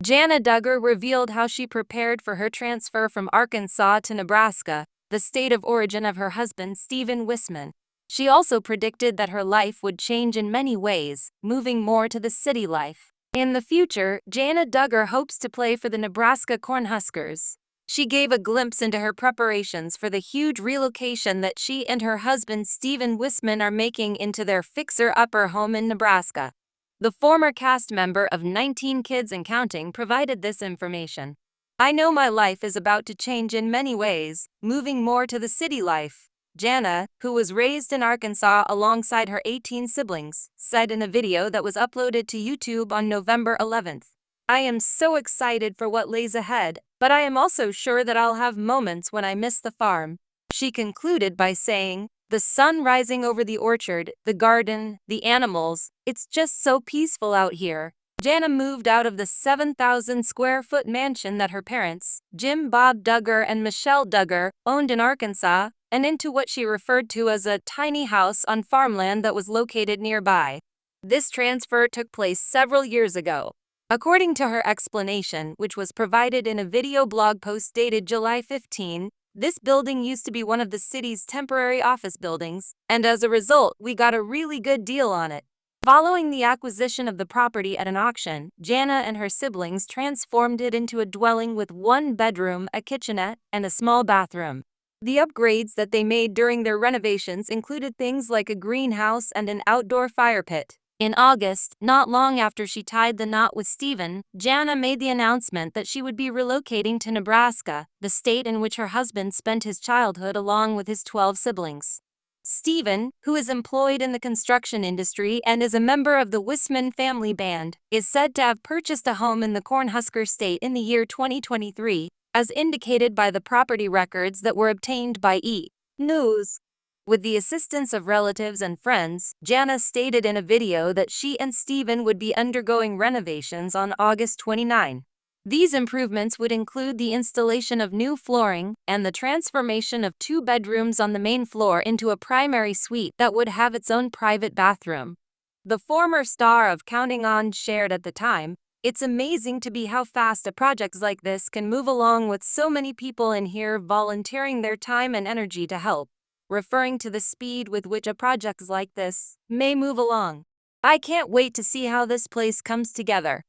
Jana Duggar revealed how she prepared for her transfer from Arkansas to Nebraska, the state of origin of her husband, Wissmann. She also predicted that her life would change in many ways, moving more to the city life. In the future, Jana Duggar hopes to play for the Nebraska Cornhuskers. She gave a glimpse into her preparations for the huge relocation that she and her husband Wissmann are making into their fixer-upper home in Nebraska. The former cast member of 19 Kids and Counting provided this information. "I know my life is about to change in many ways, moving more to the city life," Jana, who was raised in Arkansas alongside her 18 siblings, said in a video that was uploaded to YouTube on November 11th. "I am so excited for what lays ahead, but I am also sure that I'll have moments when I miss the farm." She concluded by saying, "The sun rising over the orchard, the garden, the animals, it's just so peaceful out here." Jana moved out of the 7,000 square foot mansion that her parents, Jim Bob Duggar and Michelle Duggar, owned in Arkansas, and into what she referred to as a tiny house on farmland that was located nearby. This transfer took place several years ago. According to her explanation, which was provided in a video blog post dated July 15, this building used to be one of the city's temporary office buildings, and as a result, we got a really good deal on it. Following the acquisition of the property at an auction, Jana and her siblings transformed it into a dwelling with one bedroom, a kitchenette, and a small bathroom. The upgrades that they made during their renovations included things like a greenhouse and an outdoor fire pit. In August, not long after she tied the knot with Steven, Jana made the announcement that she would be relocating to Nebraska, the state in which her husband spent his childhood along with his 12 siblings. Steven, who is employed in the construction industry and is a member of the Wissmann family band, is said to have purchased a home in the Cornhusker state in the year 2023, as indicated by the property records that were obtained by E! News. With the assistance of relatives and friends, Jana stated in a video that she and Steven would be undergoing renovations on August 29. These improvements would include the installation of new flooring and the transformation of 2 bedrooms on the main floor into a primary suite that would have its own private bathroom. The former star of Counting On shared at the time, "It's amazing to be how fast a project like this can move along with so many people in here volunteering their time and energy to help," referring to the speed with which a project like this may move along. "I can't wait to see how this place comes together."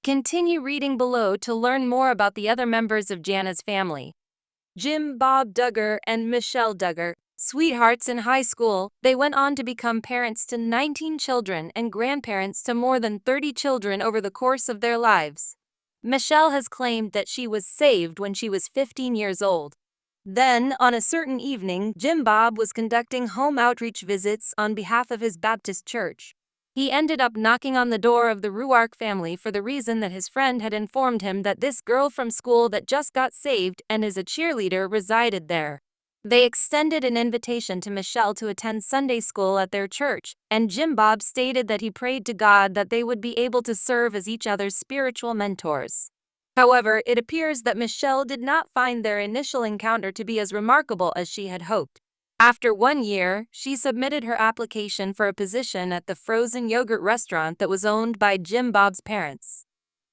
Continue reading below to learn more about the other members of Jana's family. Jim Bob Duggar and Michelle Duggar, sweethearts in high school, they went on to become parents to 19 children and grandparents to more than 30 children over the course of their lives. Michelle has claimed that she was saved when she was 15 years old. Then, on a certain evening, Jim Bob was conducting home outreach visits on behalf of his Baptist church. He ended up knocking on the door of the Ruark family for the reason that his friend had informed him that this girl from school that just got saved and is a cheerleader resided there. They extended an invitation to Michelle to attend Sunday school at their church, and Jim Bob stated that he prayed to God that they would be able to serve as each other's spiritual mentors. However, it appears that Michelle did not find their initial encounter to be as remarkable as she had hoped. After 1 year, she submitted her application for a position at the frozen yogurt restaurant that was owned by Jim Bob's parents.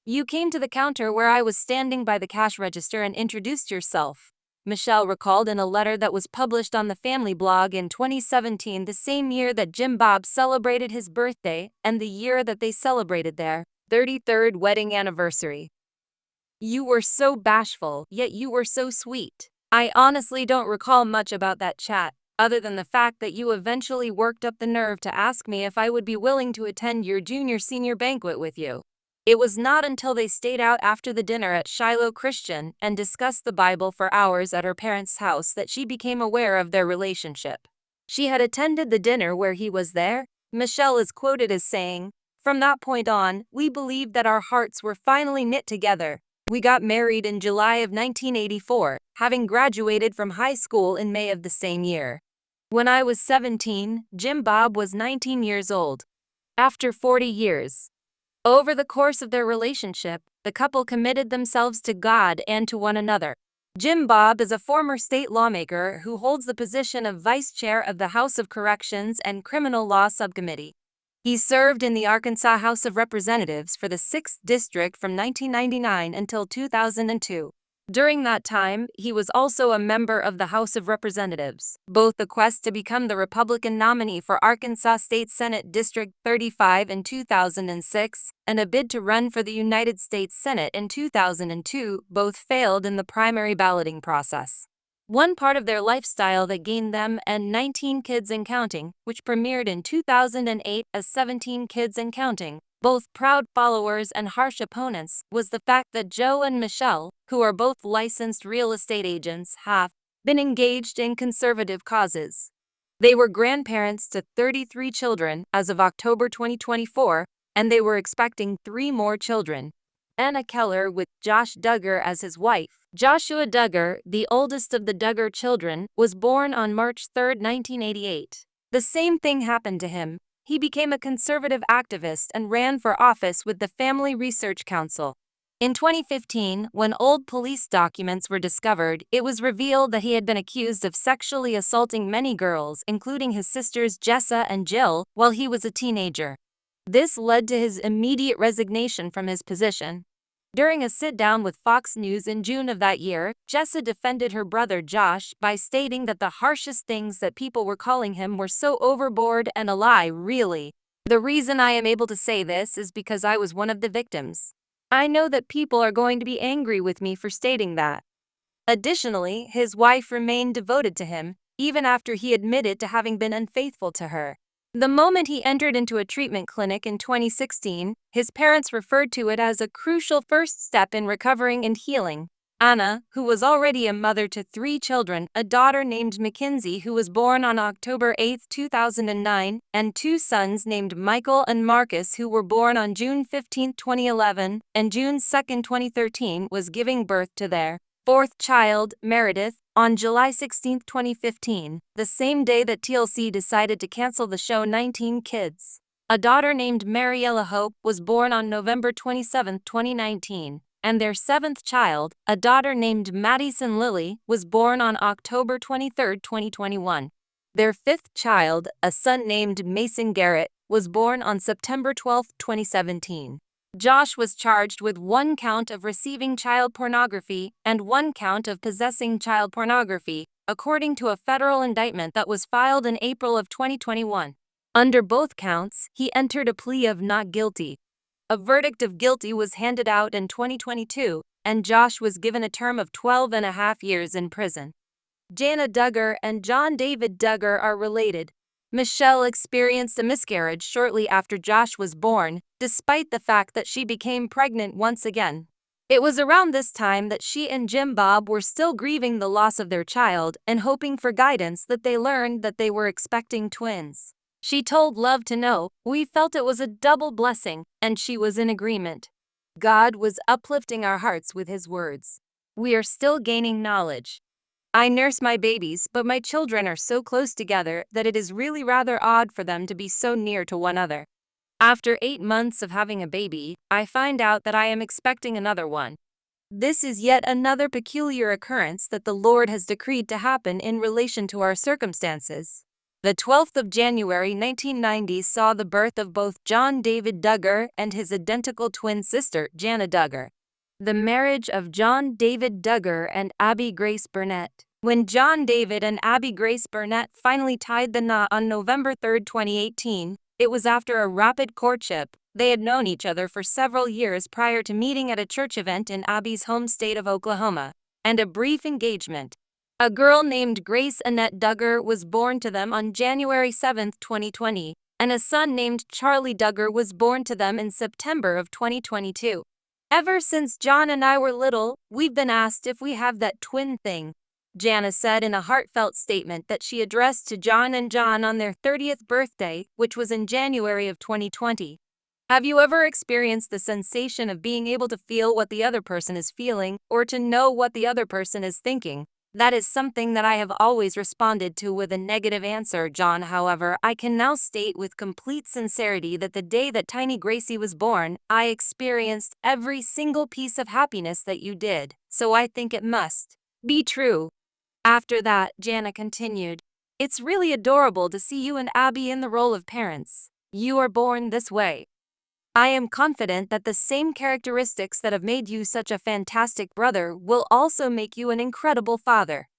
"You came to the counter where I was standing by the cash register and introduced yourself," Michelle recalled in a letter that was published on the family blog in 2017, the same year that Jim Bob celebrated his birthday and the year that they celebrated their 33rd wedding anniversary. "You were so bashful, yet you were so sweet. I honestly don't recall much about that chat, other than the fact that you eventually worked up the nerve to ask me if I would be willing to attend your junior-senior banquet with you. It was not until they stayed out after the dinner at Shiloh Christian and discussed the Bible for hours at her parents' house that she became aware of their relationship. She had attended the dinner where he was there." Michelle is quoted as saying, "From that point on, we believed that our hearts were finally knit together. We got married in July of 1984, having graduated from high school in May of the same year. When I was 17, Jim Bob was 19 years old. After 40 years. Over the course of their relationship, the couple committed themselves to God and to one another." Jim Bob is a former state lawmaker who holds the position of vice chair of the House of Corrections and Criminal Law Subcommittee. He served in the Arkansas House of Representatives for the 6th District from 1999 until 2002. During that time, he was also a member of the House of Representatives. Both the quest to become the Republican nominee for Arkansas State Senate District 35 in 2006 and a bid to run for the United States Senate in 2002 both failed in the primary balloting process. One part of their lifestyle that gained them and 19 Kids and Counting, which premiered in 2008 as 17 Kids and Counting, both proud followers and harsh opponents, was the fact that Joe and Michelle, who are both licensed real estate agents, have been engaged in conservative causes. They were grandparents to 33 children as of October 2024, and they were expecting 3 more children. Anna Keller with Josh Duggar as his wife. Joshua Duggar, the oldest of the Duggar children, was born on March 3, 1988. The same thing happened to him. He became a conservative activist and ran for office with the Family Research Council. In 2015, when old police documents were discovered, it was revealed that he had been accused of sexually assaulting many girls, including his sisters Jessa and Jill, while he was a teenager. This led to his immediate resignation from his position. During a sit-down with Fox News in June of that year, Jessa defended her brother Josh by stating that the harshest things that people were calling him were so overboard and a lie, really. The reason I am able to say this is because I was one of the victims. I know that people are going to be angry with me for stating that. Additionally, his wife remained devoted to him, even after he admitted to having been unfaithful to her. The moment he entered into a treatment clinic in 2016, his parents referred to it as a crucial first step in recovering and healing. Anna, who was already a mother to 3 children, a daughter named Mackenzie who was born on October 8, 2009, and 2 sons named Michael and Marcus who were born on June 15, 2011, and June 2, 2013, was giving birth to their 4th child, Meredith, on July 16, 2015, the same day that TLC decided to cancel the show 19 Kids. A daughter named Mariella Hope was born on November 27, 2019, and their 7th child, a daughter named Madison Lily, was born on October 23, 2021. Their 5th child, a son named Mason Garrett, was born on September 12, 2017. Josh was charged with 1 count of receiving child pornography and 1 count of possessing child pornography, according to a federal indictment that was filed in April of 2021. Under both counts, he entered a plea of not guilty. A verdict of guilty was handed out in 2022, and Josh was given a term of 12.5 years in prison. Jana Duggar and John David Duggar are related. Michelle experienced a miscarriage shortly after Josh was born, despite the fact that she became pregnant once again. It was around this time that she and Jim Bob were still grieving the loss of their child and hoping for guidance that they learned that they were expecting twins. She told Love to Know, "We felt it was a double blessing, and she was in agreement. God was uplifting our hearts with his words. We are still gaining knowledge. I nurse my babies, but my children are so close together that it is really rather odd for them to be so near to one another. After 8 months of having a baby, I find out that I am expecting another one. This is yet another peculiar occurrence that the Lord has decreed to happen in relation to our circumstances." The 12th of January 1990 saw the birth of both John David Duggar and his identical twin sister, Jana Duggar. The marriage of John David Duggar and Abby Grace Burnett. When John David and Abby Grace Burnett finally tied the knot on November 3, 2018, it was after a rapid courtship. They had known each other for several years prior to meeting at a church event in Abby's home state of Oklahoma, and a brief engagement. A girl named Grace Annette Duggar was born to them on January 7, 2020, and a son named Charlie Duggar was born to them in September of 2022. Ever since John and I were little, we've been asked if we have that twin thing, Jana said in a heartfelt statement that she addressed to John and John on their 30th birthday, which was in January of 2020. Have you ever experienced the sensation of being able to feel what the other person is feeling, or to know what the other person is thinking? That is something that I have always responded to with a negative answer, John. However, I can now state with complete sincerity that the day that tiny Gracie was born, I experienced every single piece of happiness that you did, so I think it must be true. After that, Jana continued, "It's really adorable to see you and Abby in the role of parents. You are born this way. I am confident that the same characteristics that have made you such a fantastic brother will also make you an incredible father.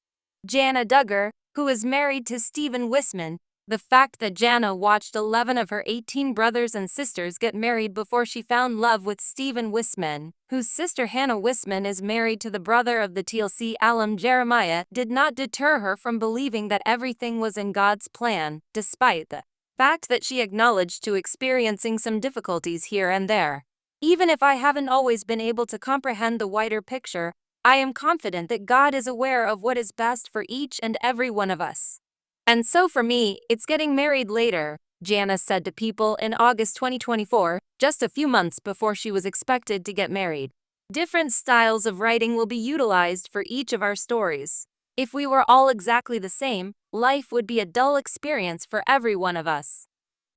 Jana Duggar, who is married to Stephen Wissman, the fact that Jana watched 11 of her 18 brothers and sisters get married before she found love with Stephen Wissman, whose sister Hannah Wissman is married to the brother of the TLC alum Jeremiah, did not deter her from believing that everything was in God's plan, despite the fact that she acknowledged to experiencing some difficulties here and there. Even if I haven't always been able to comprehend the wider picture, I am confident that God is aware of what is best for each and every one of us. And so for me, it's getting married later, Jana said to People in August 2024, just a few months before she was expected to get married. Different styles of writing will be utilized for each of our stories. If we were all exactly the same, life would be a dull experience for every one of us.